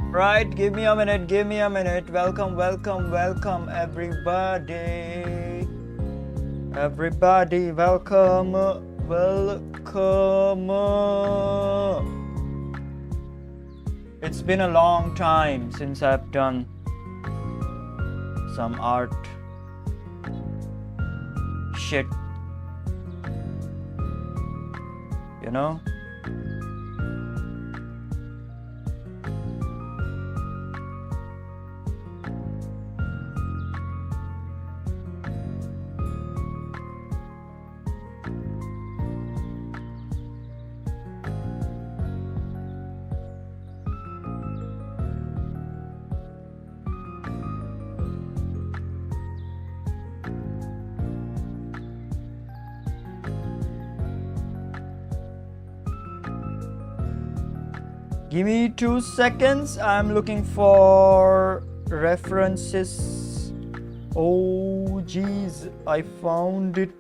Right, give me a minute, give me a minute. Welcome, welcome, welcome, everybody. Everybody, welcome, welcome. It's been a long time since I've done some art shit, you know? Give me 2 seconds. I'm looking for references. Oh, geez, I found it.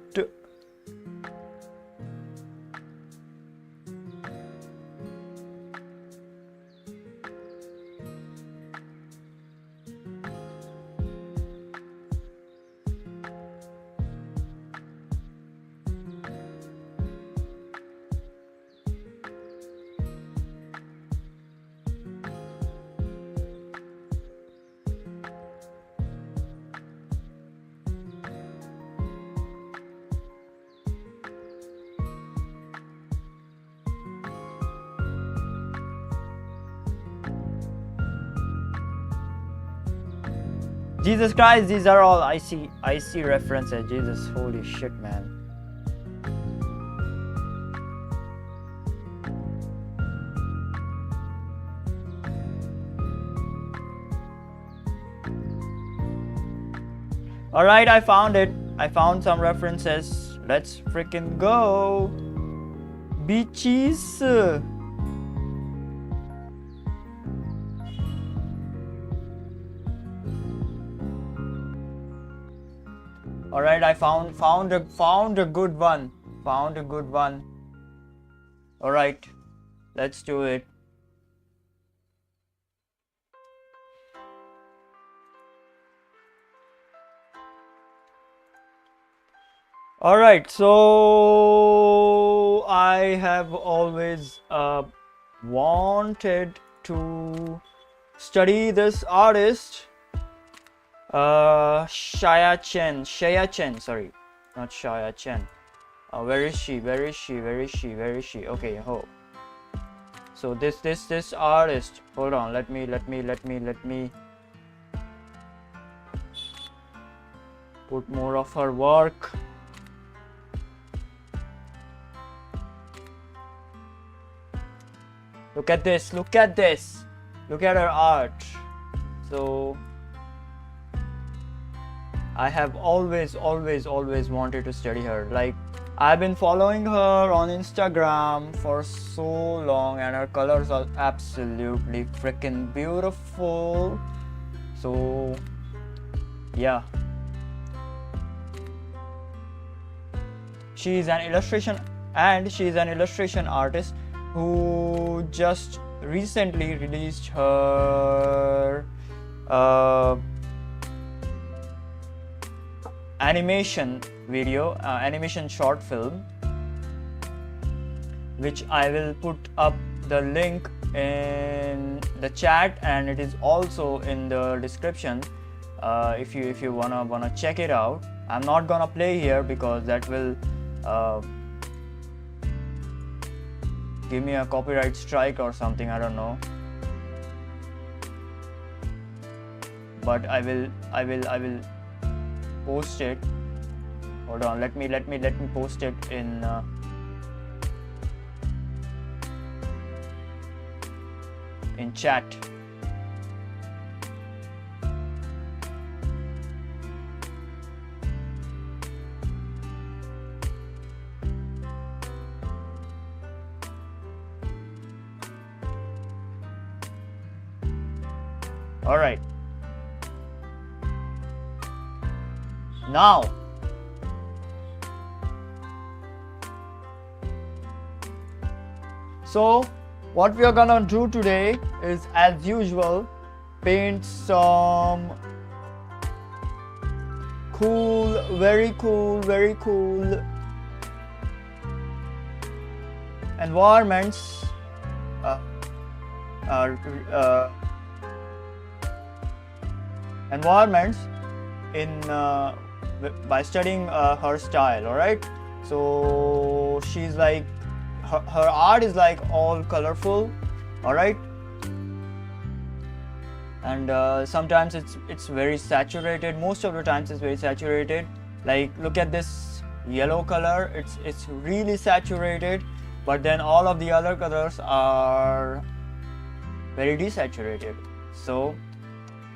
Jesus Christ, these are all I see references. Jesus, holy shit, man. Alright, I found it. I found some references. Let's freaking go. Beaches. Alright, I found a good one. Found a good one. Alright, let's do it. Alright, so I have always wanted to study this artist. Sheya Chen, sorry, not Sheya Chen. Where is she? Okay, so this artist, hold on, let me put more of her work. Look at this, look at her art. So I have always wanted to study her. Like, I've been following her on Instagram for so long and her colors are absolutely freaking beautiful. So yeah, she's an illustration artist who just recently released her animation short film, which I will put up the link in the chat, and it is also in the description. If you wanna check it out. I'm not gonna play here because that will give me a copyright strike or something, I don't know. But I will post it. Hold on, let me post it in chat. All right. Now, so what we are gonna do today is, as usual, paint some very cool environments in by studying her style. All right, so she's like her art is like all colorful. All right, and sometimes it's very saturated. Most of the times it's very saturated. Like, look at this yellow color, it's really saturated, but then all of the other colors are very desaturated. So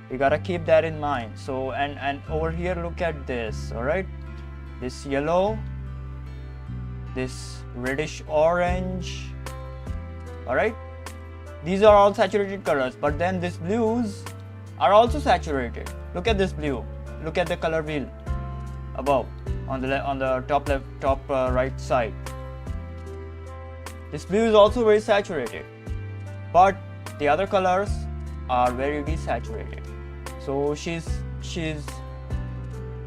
you gotta keep that in mind. So and over here, look at this. All right, this yellow, this reddish orange. All right, these are all saturated colors, but then these blues are also saturated. Look at this blue, look at the color wheel above on the top right side. This blue is also very saturated, but the other colors are very desaturated. So she's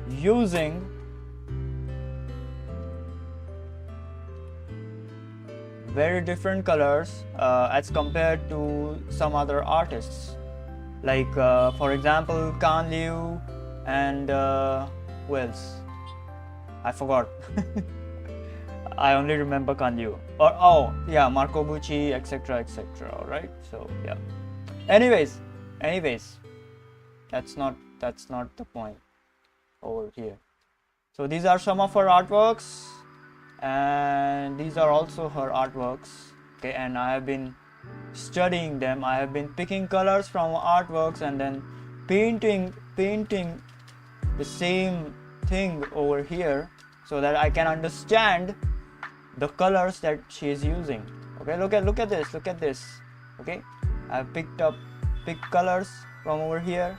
using very different colors as compared to some other artists, like for example Kan Liu and who else? I forgot. I only remember Kan Liu, or oh yeah, Marco Bucci, etc, etc. All right, so yeah. Anyways, that's not the point over here. So these are some of her artworks, and these are also her artworks. Okay, and I have been studying them. I have been picking colors from artworks and then painting the same thing over here, so that I can understand the colors that she is using. Okay, look at this. Okay, I've picked colors from over here.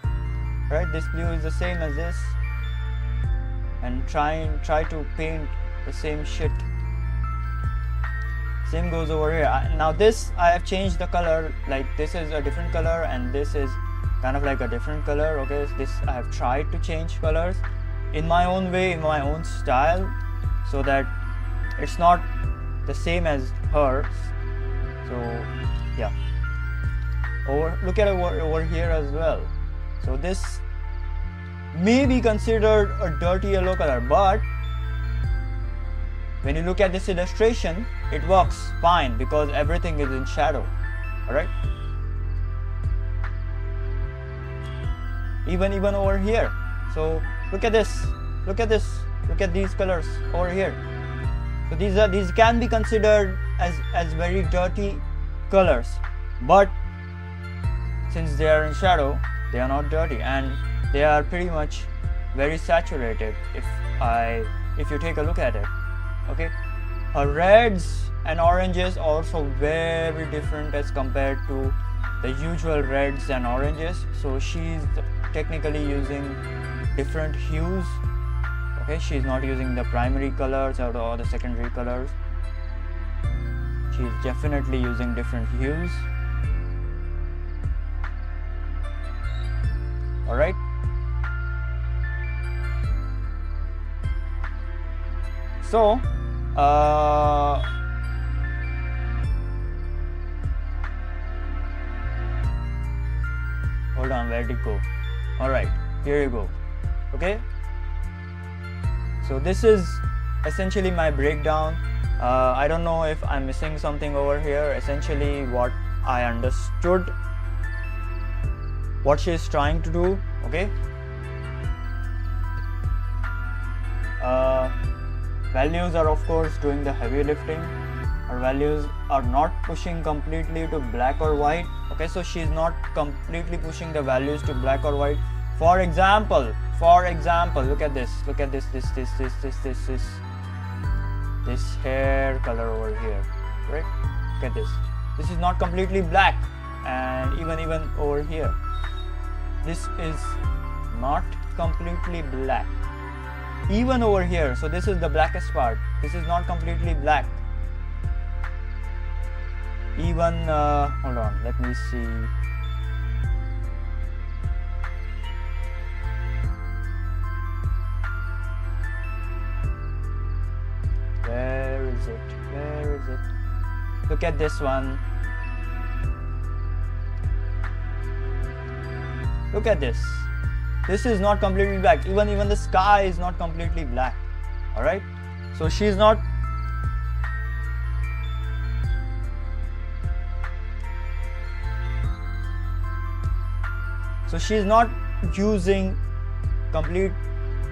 Right, this blue is the same as this, and try to paint the same shit. Same goes over here. Now this, I have changed the color. Like, this is a different color and this is kind of like a different color. Okay, so this, I have tried to change colors in my own way, in my own style, so that it's not the same as hers. So yeah, look at it over here as well. So this may be considered a dirty yellow color, but when you look at this illustration, it works fine because everything is in shadow. All right, even over here. So look at this, look at these colors over here. So these can be considered as very dirty colors, but since they are in shadow, they are not dirty, and they are pretty much very saturated if you take a look at it. Okay, her reds and oranges also very different as compared to the usual reds and oranges. So she's technically using different hues. Okay, she's not using the primary colors or the secondary colors. She's definitely using different hues. All right, so hold on, where'd it go? All right, here you go. Okay, so this is essentially my breakdown. I don't know if I'm missing something over here. Essentially what I understood, what she is trying to do. Okay, values are of course doing the heavy lifting. Her values are not pushing completely to black or white. Okay, so she's not completely pushing the values to black or white. For example, look at this hair color over here, right? Look at this. This is not completely black, and even over here, this is not completely black. Even over here, so this is the blackest part. This is not completely black. Even hold on, let me see. Where is it? Where is it? Look at this one. Look at this. This is not completely black. Even the sky is not completely black. All right. So she's not. So she's not using complete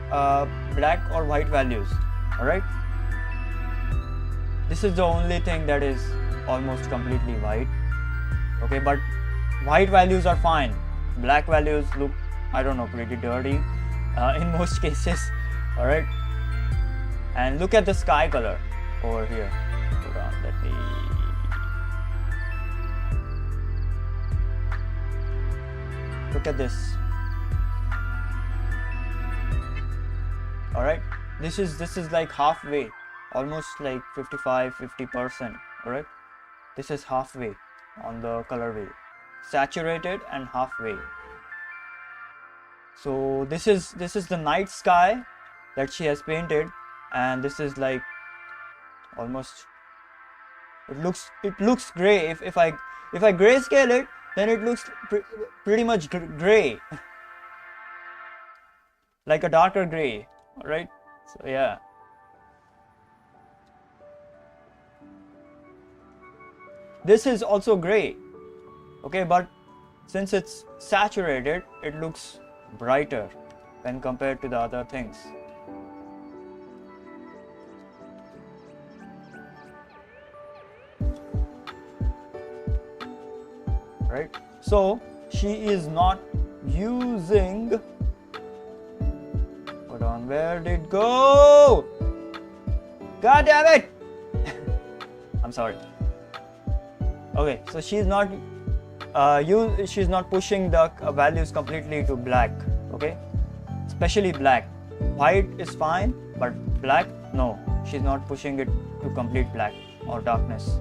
black or white values. All right. This is the only thing that is almost completely white. Okay, but white values are fine. Black values look, I don't know, pretty dirty in most cases. All right. And look at the sky color over here. Hold on, let me. Look at this. All right. This is like halfway, almost like 50%. All right. This is halfway on the colorway, saturated and halfway. So this is the night sky that she has painted, and this is like almost. It looks gray. If I grayscale it, then it looks pretty much gray, like a darker gray. All right. So yeah. This is also gray. Okay, but since it's saturated, it looks brighter when compared to the other things. Right? So she is not using. Hold on, where did it go? God damn it! I'm sorry. Okay, so she's not she's not pushing the values completely to black. Okay, especially black. White is fine, but black, no, she's not pushing it to complete black or darkness,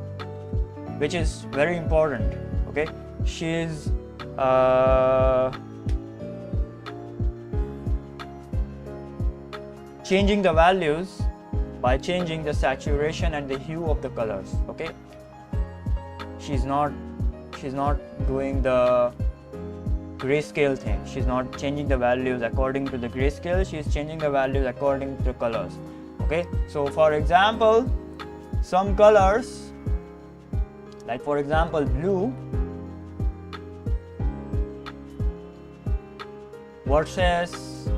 which is very important. Okay, she's changing the values by changing the saturation and the hue of the colors. Okay, she's not doing the grayscale thing. She's not changing the values according to the grayscale. She's changing the values according to the colors. Okay, so for example, some colors, like for example blue versus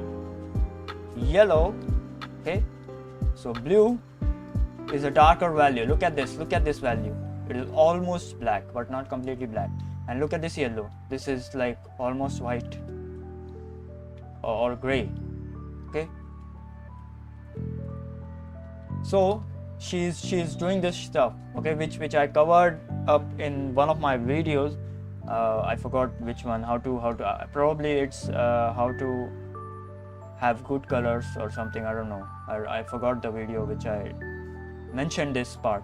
yellow. Okay, so blue is a darker value. Look at this value. It is almost black, but not completely black. And look at this yellow. This is like almost white or gray. Okay. So she's doing this stuff. Okay, which I covered up in one of my videos. I forgot which one. How to probably it's how to have good colors or something. I don't know. I forgot the video which I mentioned this part.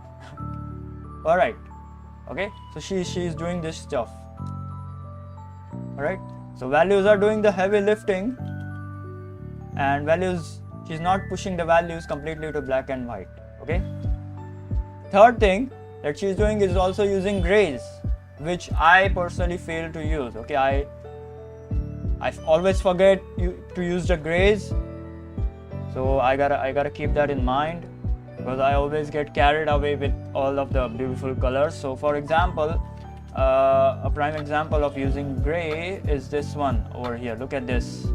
All right. Okay, so she's doing this stuff. All right, so values are doing the heavy lifting, and values, she's not pushing the values completely to black and white. Okay, third thing that she's doing is also using grays, which I personally fail to use. Okay, I always forget to use the grays, so I gotta keep that in mind, because I always get carried away with all of the beautiful colors. So for example, a prime example of using gray is this one over here. Look at this.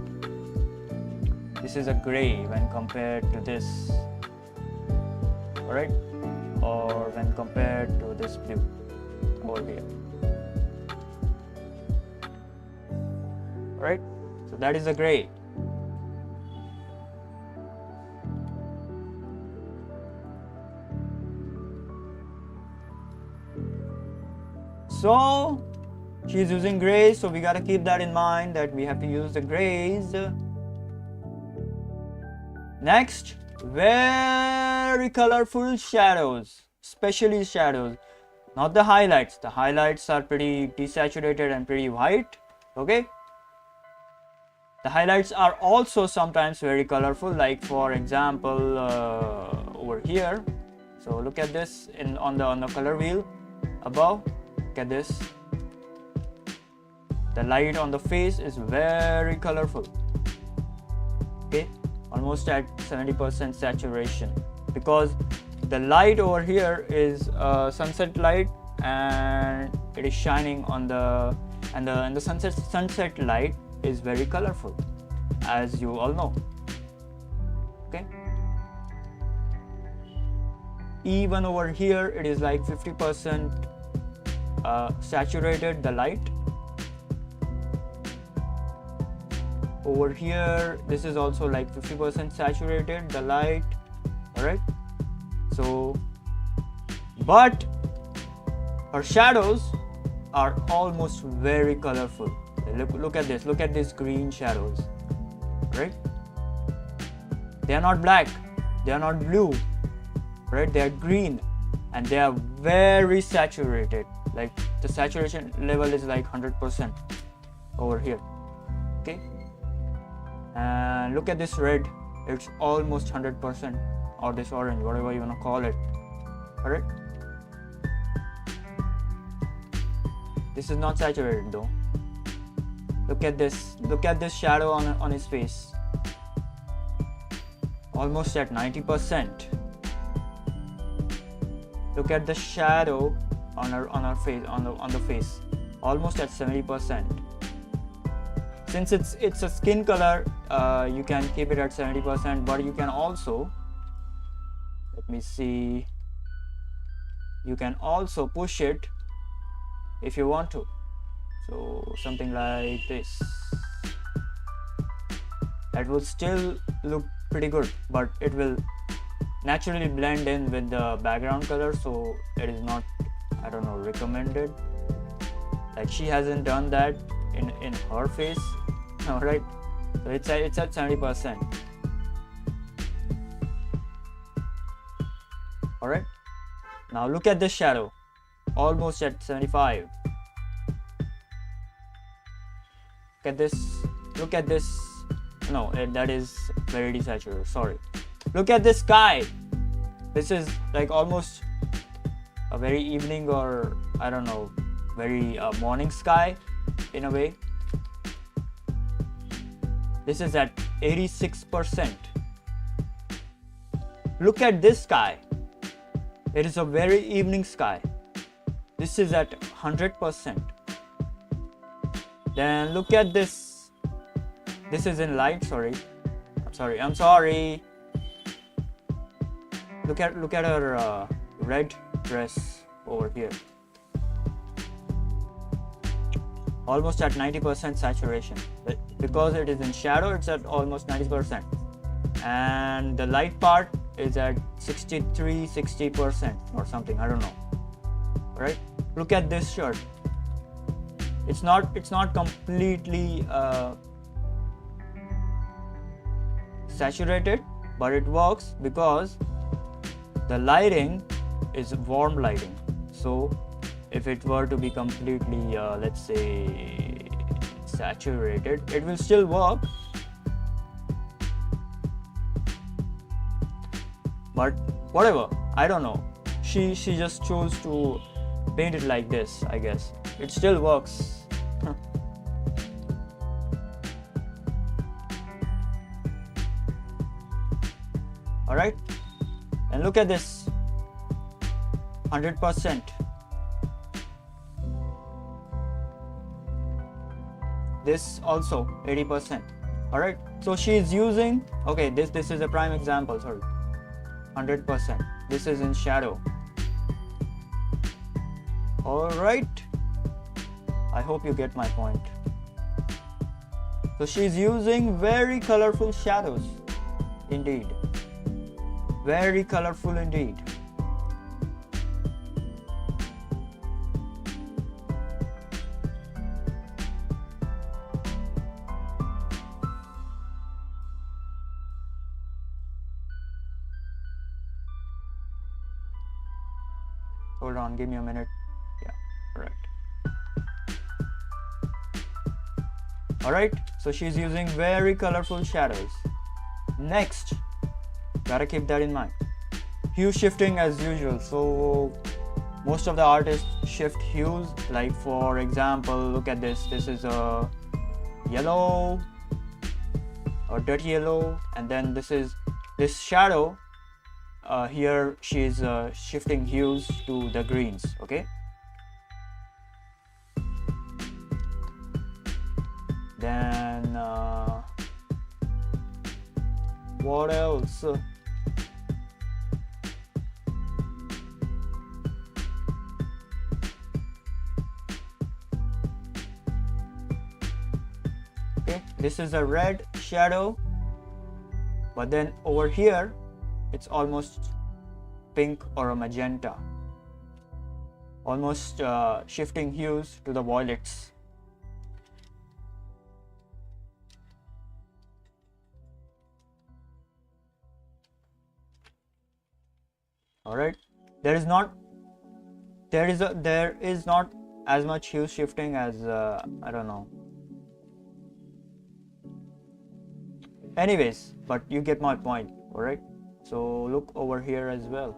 This is a gray when compared to this. Alright, or when compared to this blue over here. Alright, so that is a gray. So she's using grays, so we gotta keep that in mind, that we have to use the grays. Next, very colorful shadows, especially shadows. not the highlights. The highlights are pretty desaturated and pretty white. Okay, the highlights are also sometimes very colorful, like for example over here. So look at this on the color wheel above. Look at this. The light on the face is very colorful. Okay, almost at 70% saturation, because the light over here is sunset light, and it is shining on the sunset light is very colorful, as you all know. Okay, even over here it is like 50% saturated, the light. Over here this is also like 50% saturated, the light. All right, so but her shadows are almost very colorful. Look at this, look at these green shadows, right? They are not black, they are not blue, right? They are green, and they are very saturated. Like the saturation level is like 100% over here. Okay, and look at this red, it's almost 100%, or this orange, whatever you want to call it. All right, this is not saturated though. Look at this shadow on his face, almost at 90%. Look at the shadow on her face, on the face, almost at 70%. Since it's a skin color, you can keep it at 70%, but you can also, let me see, you can also push it if you want to. So something like this. That will still look pretty good, but it will naturally blend in with the background color, so it is not, I don't know, recommended. Like she hasn't done that in her face. All right, so it's at 70%. All right, now look at this shadow, almost at 75. Look at this. No, that is very desaturated, sorry. Look at this sky. This is like almost a very evening, or I don't know, very morning sky in a way. This is at 86%. Look at this sky. It is a very evening sky. This is at 100%. Then look at this. This is in light, sorry. I'm sorry. Look at her red dress over here. Almost at 90% saturation. Because it is in shadow, it's at almost 90%. And the light part is at 60% or something, I don't know. Right? Look at this shirt. It's not completely saturated, but it works because the lighting is warm lighting. So if it were to be completely let's say saturated, it will still work, but whatever, I don't know, she just chose to paint it like this. I guess it still works. All right, and look at this, 100%. This also 80%. All right, so she is using, okay, this is a prime example, sorry, 100%. This is in shadow. All right, I hope you get my point. So she's using very colorful shadows indeed, very colorful indeed. Hold on, give me a minute. Alright, so she's using very colorful shadows. Next, gotta keep that in mind. Hue shifting as usual. So most of the artists shift hues. Like for example, look at this. This is a yellow or dirty yellow, and then this shadow. Here she's shifting hues to the greens. Okay. Then what else? Okay, this is a red shadow, but then over here it's almost pink or a magenta, almost shifting hues to the violets. All right, there is not as much hue shifting as I don't know. Anyways, but you get my point. All right, so look over here as well.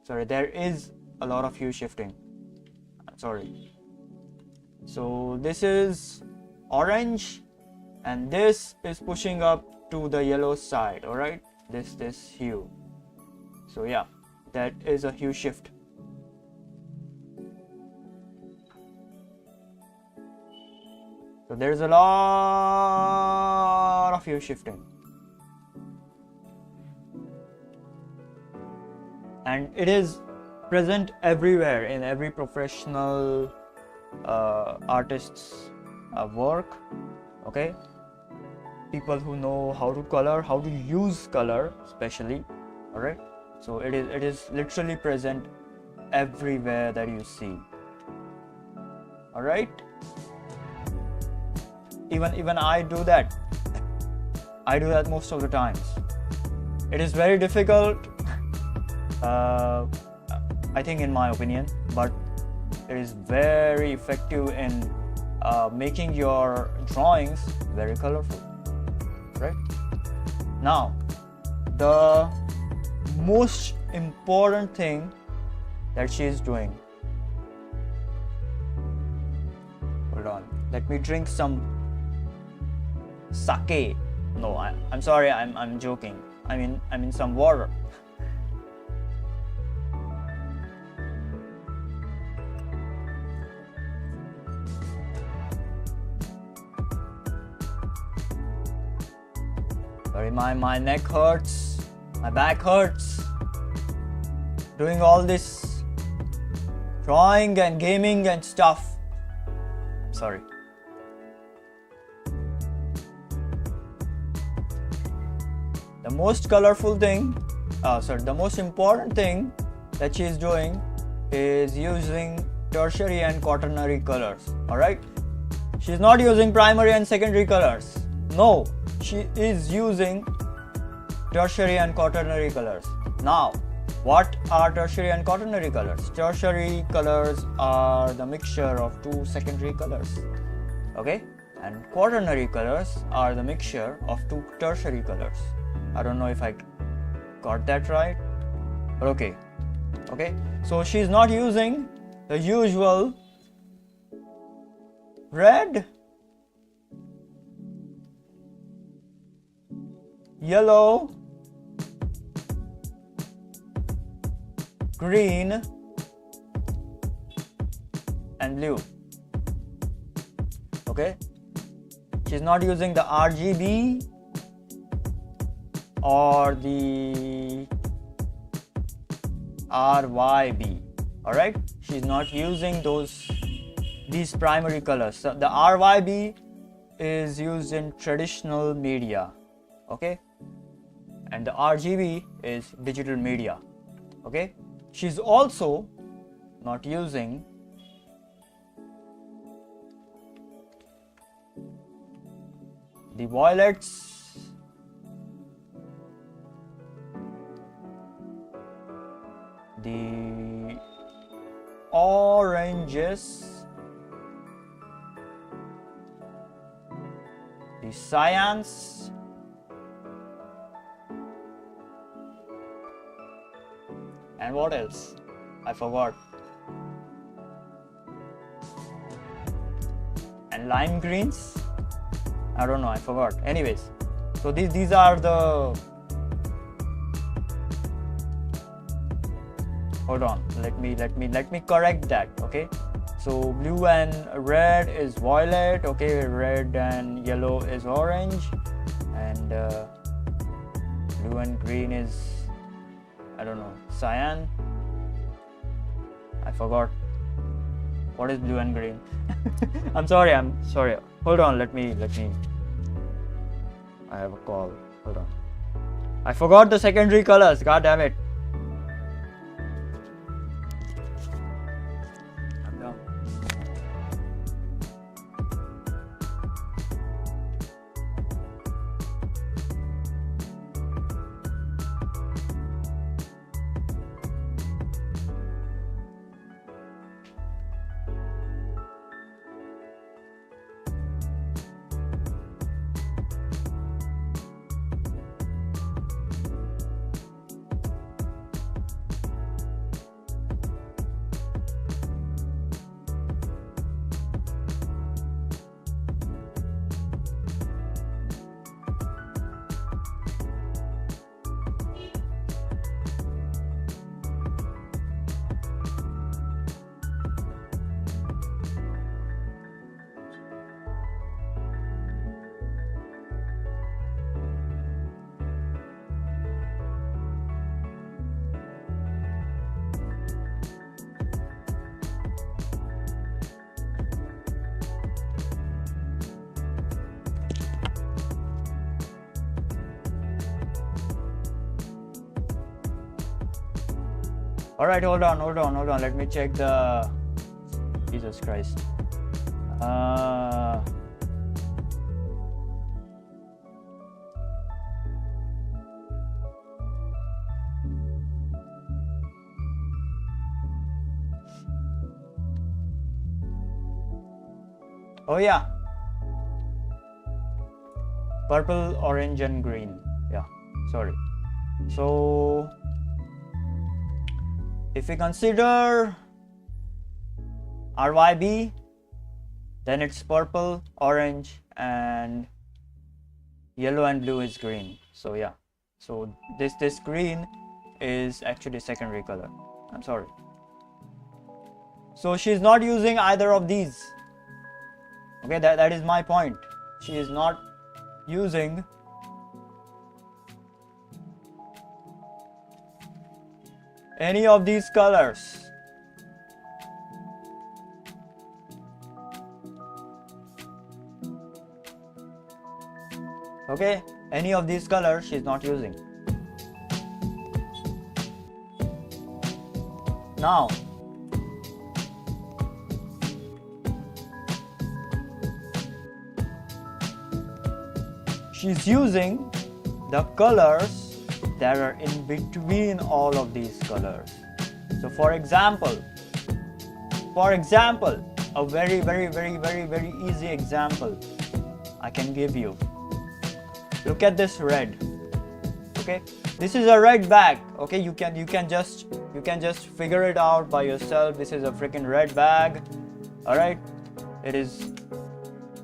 Sorry, there is a lot of hue shifting. Sorry. So this is orange, and this is pushing up to the yellow side. All right, this hue. So yeah, that is a hue shift. So there's a lot of hue shifting, and it is present everywhere in every professional artist's work. Okay, people who know how to color, how to use color especially. All right, so it is literally present everywhere that you see. All right, even I do that. I do that most of the times. It is very difficult, I think, in my opinion, but it is very effective in making your drawings very colorful. Right? Now, the most important thing that she is doing. Hold on, let me drink some sake. No, I'm sorry, I'm joking. I mean some water. Sorry, my neck hurts, my back hurts. Doing all this drawing and gaming and stuff. I'm sorry. The most colorful thing, the most important thing that she is doing is using tertiary and quaternary colors. Alright? She's not using primary and secondary colors. No, she is using tertiary and quaternary colors. Now, what are tertiary and quaternary colors? Tertiary colors are the mixture of two secondary colors. Okay? And quaternary colors are the mixture of two tertiary colors. I don't know if I got that right, but okay. So she's not using the usual red, yellow, green, and blue. Okay? She's not using the RGB or the RYB. Alright? She's not using these primary colors. So the RYB is used in traditional media. Okay? And the RGB is digital media. Okay? She's also not using the violets, the oranges, the cyans, and what else? I forgot. And lime greens. I don't know. I forgot. Anyways, so these are the. Hold on. Let me correct that. Okay. So blue and red is violet. Okay. Red and yellow is orange, and blue and green is, I don't know, cyan. I forgot. What is blue and green? I'm sorry. Hold on. Let me. I have a call. Hold on. I forgot the secondary colors. God damn it. I'm done. Alright, hold on. Let me check the. Jesus Christ. Oh yeah. Purple, orange and green. Yeah, sorry. So if we consider RYB, then it's purple, orange and yellow and blue is green. So yeah, so this green is actually secondary color. I'm sorry. So she's not using either of these. Okay, that is my point. She is not using any of these colors. Okay, any of these colors she's not using. Now she's using the colors that are in between all of these colors. So for example, a very easy example I can give you. Look at this red. Okay, this is a red bag. Okay, you can just figure it out by yourself. This is a freaking red bag. All right, it is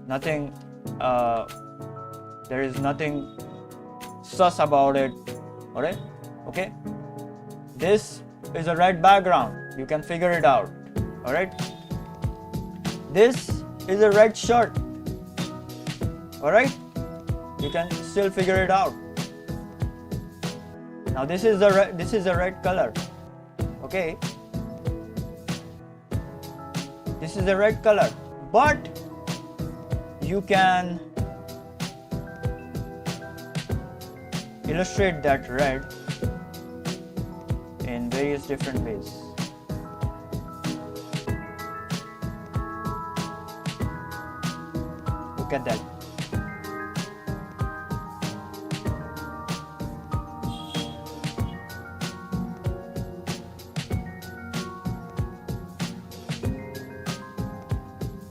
nothing. There is nothing sus about it. Alright, okay, this is a red background, you can figure it out. Alright, this is a red shirt. Alright, you can still figure it out. Now this is a red color. Okay, this is a red color, but you can illustrate that red in various different ways. Look at that.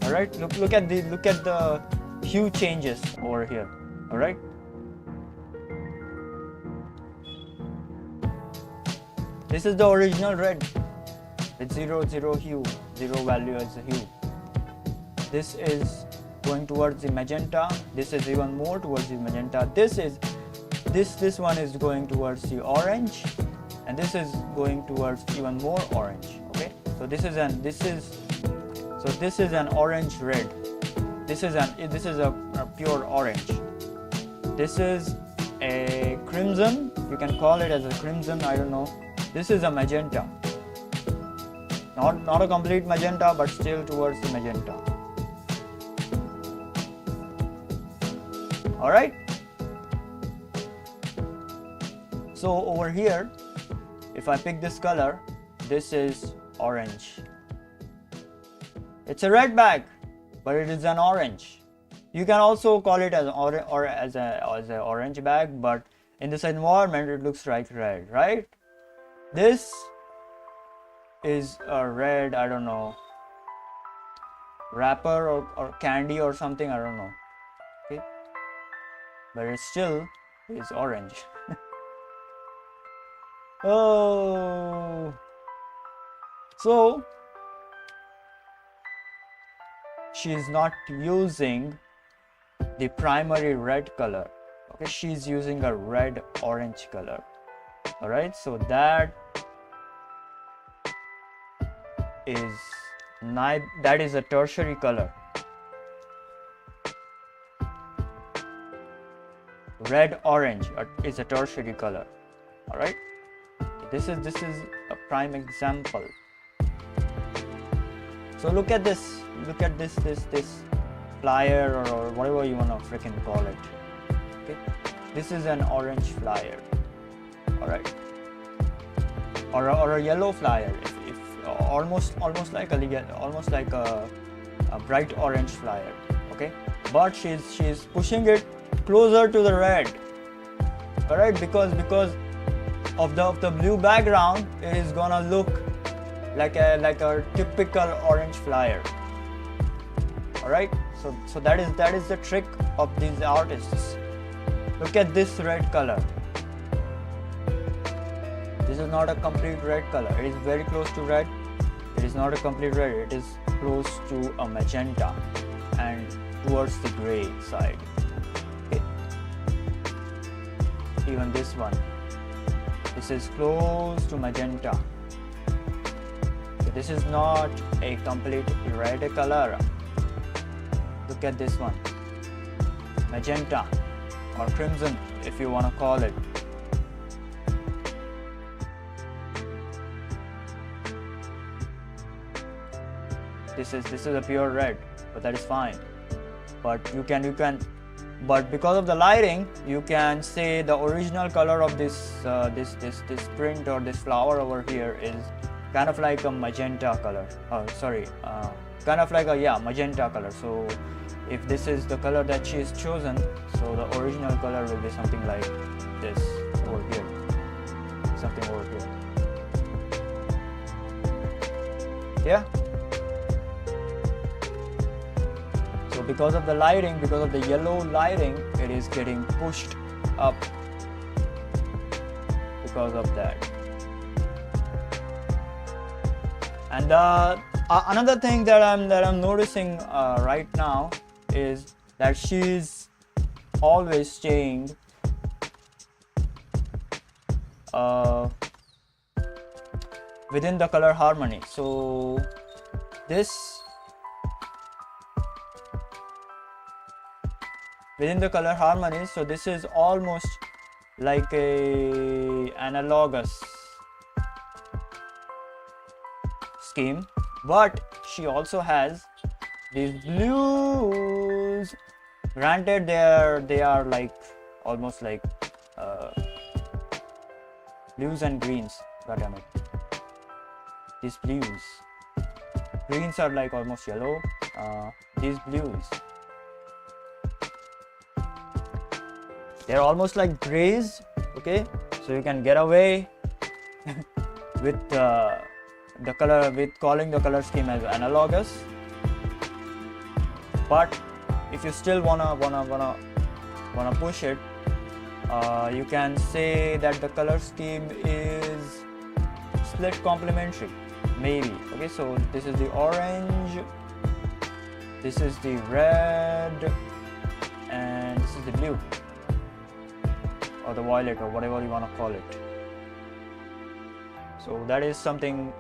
All right, look at the hue changes over here. All right. This is the original red. It's 0 0 hue, 0 value as a hue. This is going towards the magenta. This is even more towards the magenta. This one is going towards the orange, and this is going towards even more orange. Okay, so this is an orange red. This is a pure orange. This is a crimson. You can call it as a crimson. I don't know. This is a magenta. Not a complete magenta, but still towards the magenta. All right. So over here, if I pick this color, this is orange. It's a red bag, but it is an orange. You can also call it as an orange bag, but in this environment, it looks like red, right? This is a red, I don't know, wrapper or candy or something, I don't know. Okay, but it still is orange. Oh, so she is not using the primary red color. Okay, she's using a red orange color. All right, so that is a tertiary color. Red orange is a tertiary color. All right, this is a prime example. So look at this flyer or whatever you want to freaking call it. Okay, this is an orange flyer. All right, or a yellow flyer, if almost like a bright orange flyer. Okay, but she's pushing it closer to the red. All right, because of the blue background, it is gonna look like a typical orange flyer. All right, so that is the trick of these artists. Look at this red color. This is not a complete red color. It is very close to red. It is not a complete red. It is close to a magenta and towards the gray side. Okay. Even this one. This is close to magenta. So this is not a complete red color. Look at this one. Magenta or crimson, if you want to call it. This is a pure red, but that is fine. But but because of the lighting, you can say the original color of this print or this flower over here is kind of like a magenta color. Kind of like a magenta color. So if this is the color that she has chosen, so the original color will be something like this over here. Something over here. Yeah. So because of the lighting, because of the yellow lighting, it is getting pushed up because of that. And another thing that I'm noticing right now is that she's always staying within the color harmony. So within the color harmony, so this is almost like a analogous scheme, but she also has these blues. Granted, they are like almost like blues and greens. God damn it, these blues. Greens are like almost yellow. These blues, they're almost like grays. Okay, so you can get away with the color, with calling the color scheme as analogous, but if you still wanna push it, you can say that the color scheme is split complementary, maybe. Okay, so this is the orange, this is the red, and this is the blue, or the violet, or whatever you want to call it. So that is something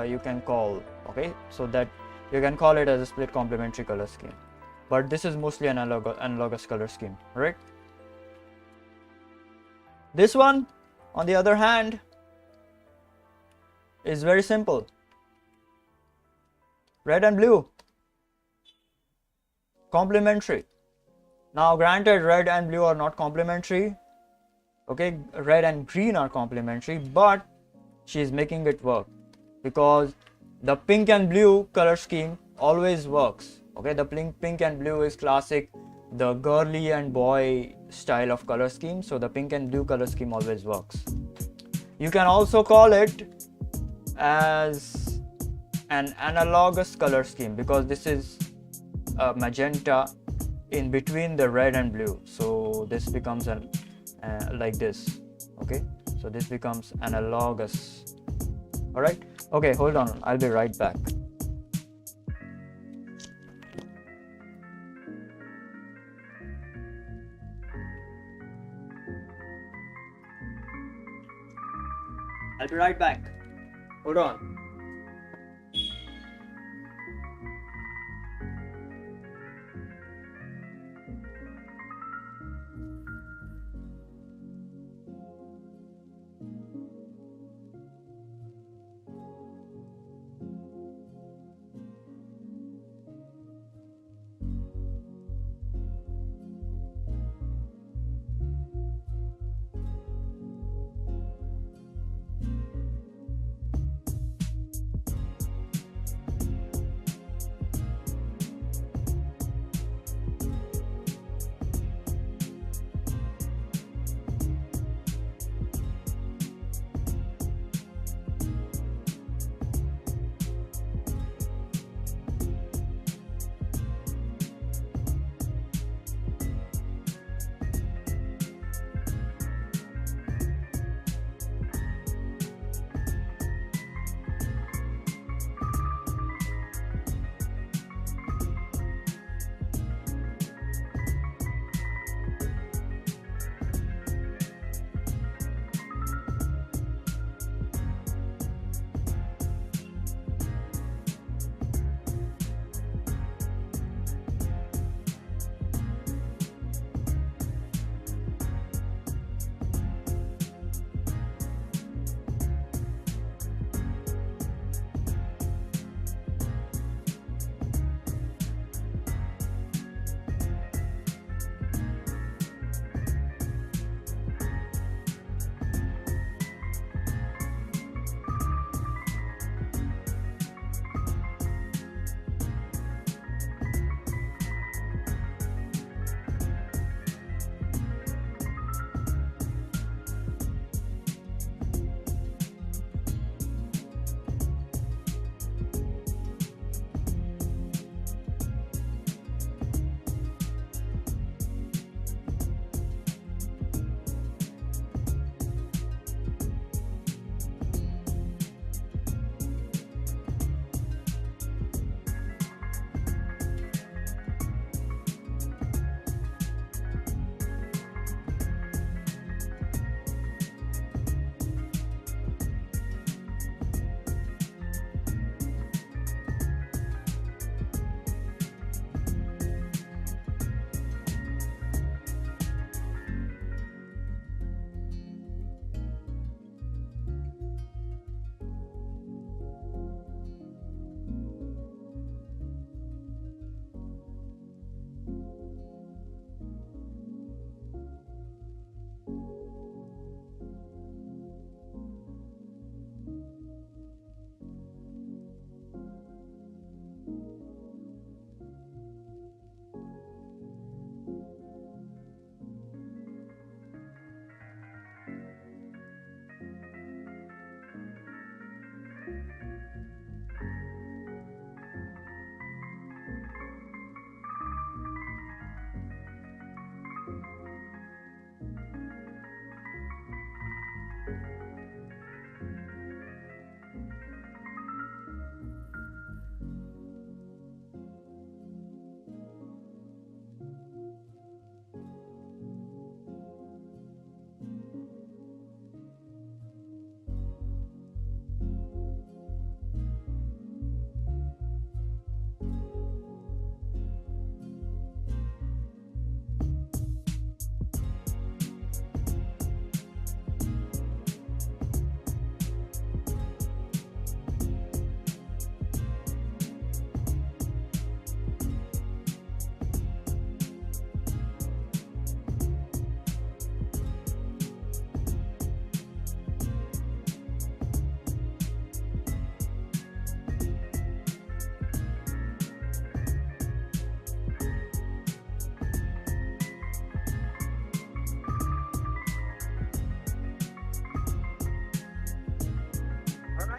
you can call, okay, so that you can call it as a split complementary color scheme, but this is mostly an analogous color scheme, right? This one, on the other hand, is very simple. Red and blue, complementary. Now granted, red and blue are not complementary, okay, red and green are complementary, but she is making it work because the pink and blue color scheme always works. Okay, the pink and blue is classic, the girly and boy style of color scheme, so the pink and blue color scheme always works. You can also call it as an analogous color scheme because this is a magenta in between the red and blue, so this becomes an like this. Okay, so this becomes analogous. All right, okay, hold on, I'll be right back. I'll be right back. Hold on.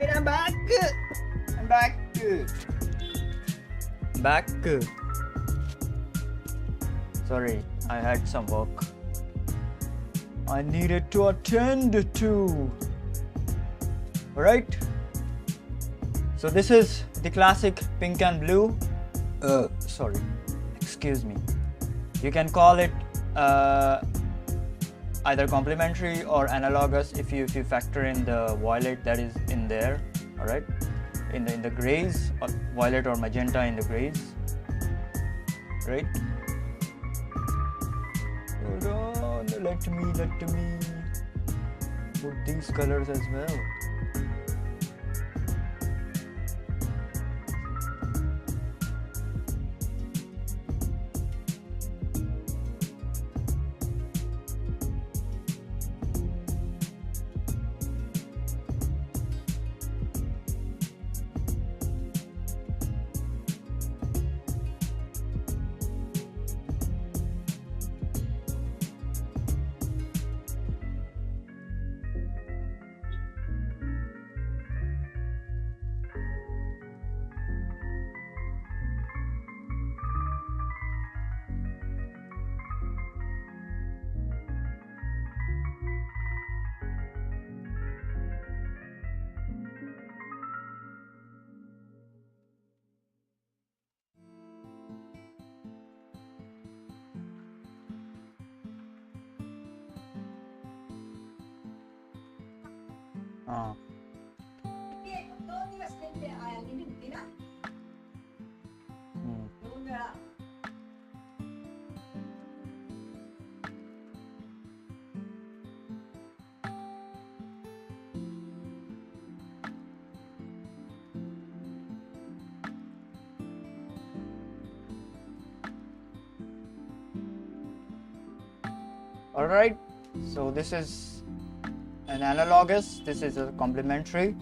I'm back. I'm back. Back. Sorry, I had some work I needed to attend to. Alright. So this is the classic pink and blue. Sorry. Excuse me. You can call it either complementary or analogous if you factor in the violet that is in there. All right, in the grays, or violet or magenta in the grays, right? Hold on, let me put these colors as well. All right, so this is an analogous, this is a complementary.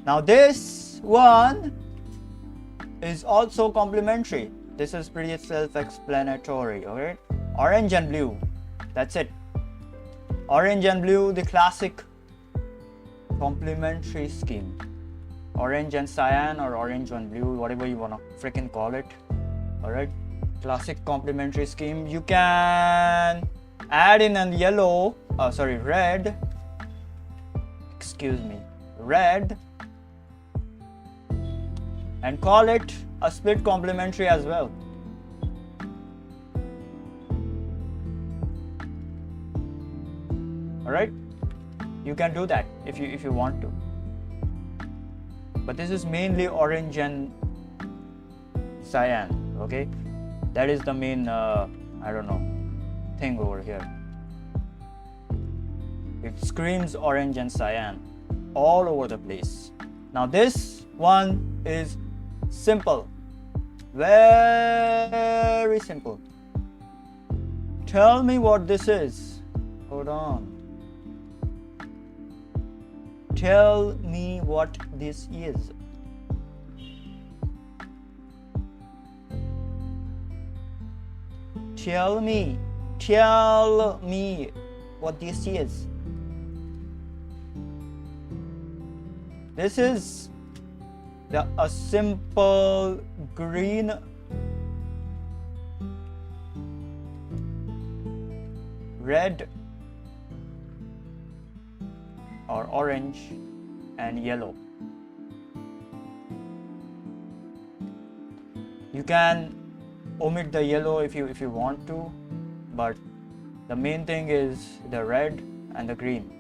Now this one is also complementary. This is pretty self-explanatory. Okay, orange and blue, that's it. Orange and blue, the classic complementary scheme. Orange and cyan, or orange and blue, whatever you wanna freaking call it. All right, classic complementary scheme. You can add in a yellow, red, red, and call it a split complementary as well. All right, you can do that if you want to, but this is mainly orange and cyan. Okay, that is the main thing over here. It screams orange and cyan all over the place. Now this one is simple, very simple. Tell me what this is. Hold on. Tell me what this is. Tell me what this is. This is a simple green red or orange and yellow. You can omit the yellow if you want to, but the main thing is the red and the green.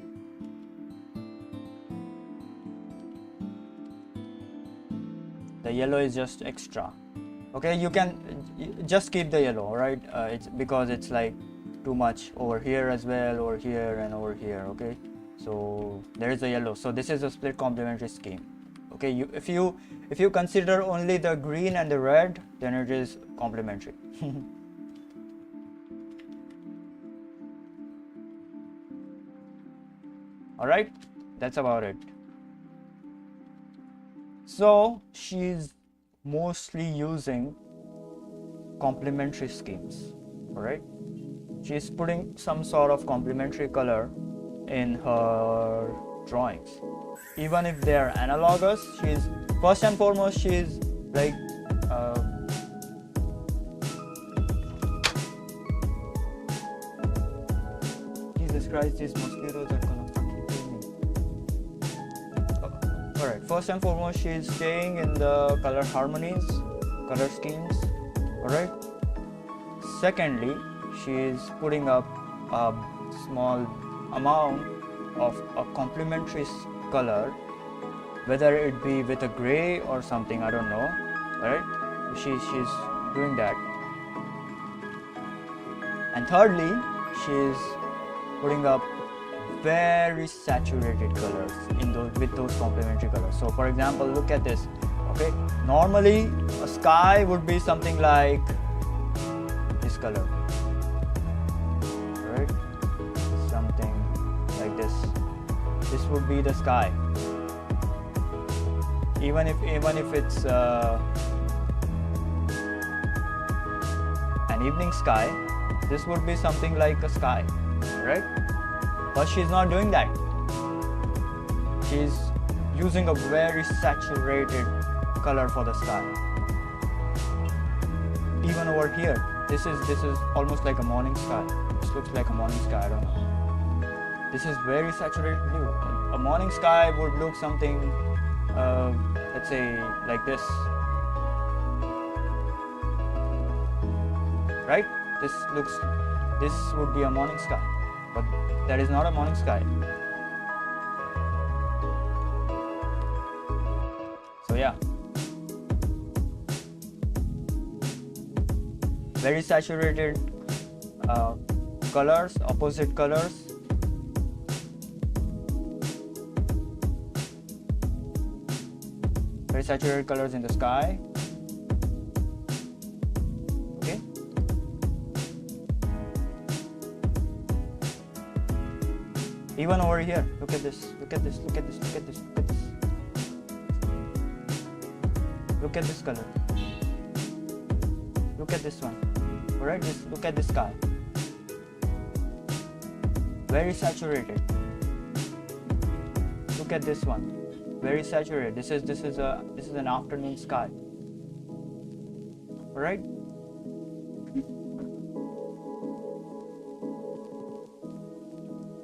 The yellow is just extra. Okay, you can just keep the yellow, right? It's because it's like too much over here as well, over here and over here. Okay, so there is a yellow. So this is a split complementary scheme. Okay, if you consider only the green and the red, then it is complementary. All right, that's about it. So she's mostly using complementary schemes. All right, she's putting some sort of complementary color in her drawings. even if they are analogous, she's first and foremost, she's like Jesus Christ, these mosquitoes are gonna fucking kill me. Alright, first and foremost, she's staying in the color harmonies, color schemes. Alright. Secondly, she is putting up a small amount of a complementary color, whether it be with a gray or something, I don't know. Right? She's doing that. And thirdly, she's putting up very saturated colors in those with those complementary colors. So for example, look at this. Okay, normally a sky would be something like this color, right? Something like this. This would be the sky. Even if it's an evening sky, this would be something like a sky, right? But she's not doing that. She's using a very saturated color for the sky. Even over here, this is almost like a morning sky. This looks like a morning sky, I don't know. This is very saturated blue. A morning sky would look something, let's say like this, right? This would be a morning sky, but that is not a morning sky. So yeah, very saturated colors, opposite colors. Very saturated colors in the sky. Okay. Even over here, look at this, look at this, look at this, look at this, look at this. Look at this color. Look at this one. Alright, look at this sky. Very saturated. Look at this one. Very saturated. This is an afternoon sky. Alright?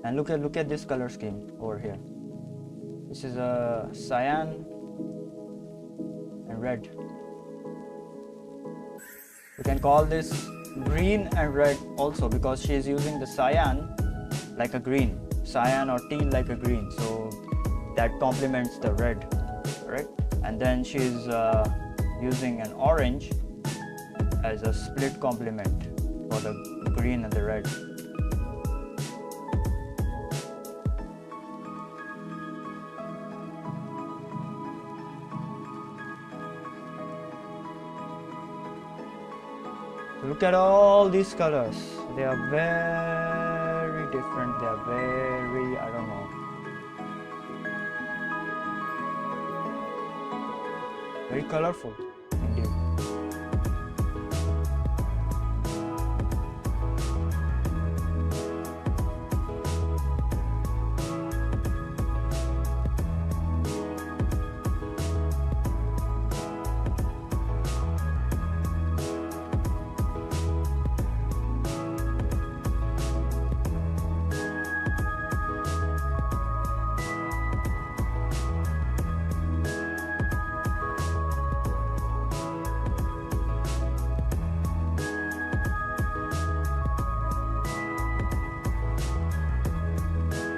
And look at this color scheme over here. This is a cyan and red. You can call this green and red also, because she is using the cyan like a green, cyan or teal like a green, so that complements the red, right? And then she's using an orange as a split complement for the green and the red. Look at all these colors. They are very different. They are very, I don't know, very colorful indeed.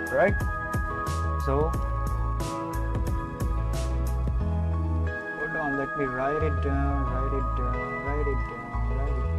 Right? So, hold on, let me write it down, write it down, write it down, write it down, write it down.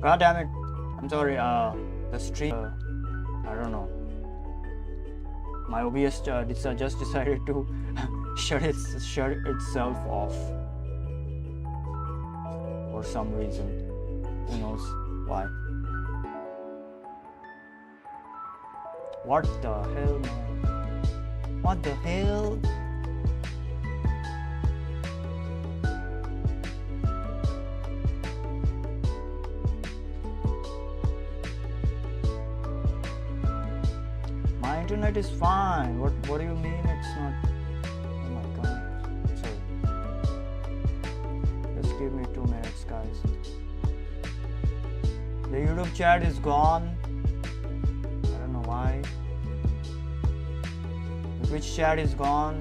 God damn it. I'm sorry, the stream, I don't know. My OBS just decided to shut itself off for some reason. Who knows why? What the hell, man? What the hell? My internet is fine. What do you mean it's not? Oh my god. Sorry. Just give me 2 minutes, guys. The YouTube chat is gone. I don't know why. The Twitch chat is gone.